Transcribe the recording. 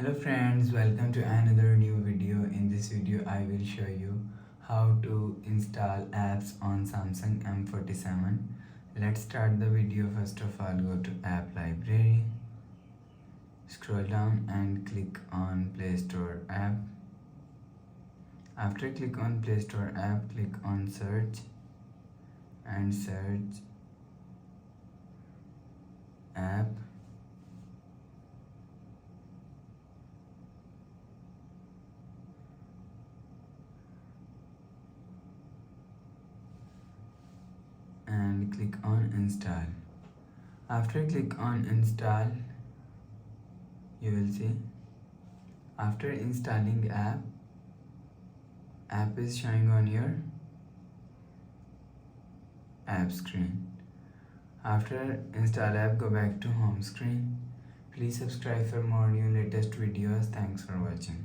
Hello friends, welcome to another new video. In this video I will show you how to install apps on Samsung M47. Let's start the video. First of all, go to app library, scroll down and click on Play Store app. After click on Play Store app, click on search and search app. And click on install. After click on install, you will see after installing app is showing on your app screen. After install app, go back to home screen. Please subscribe for more new latest videos. Thanks for watching.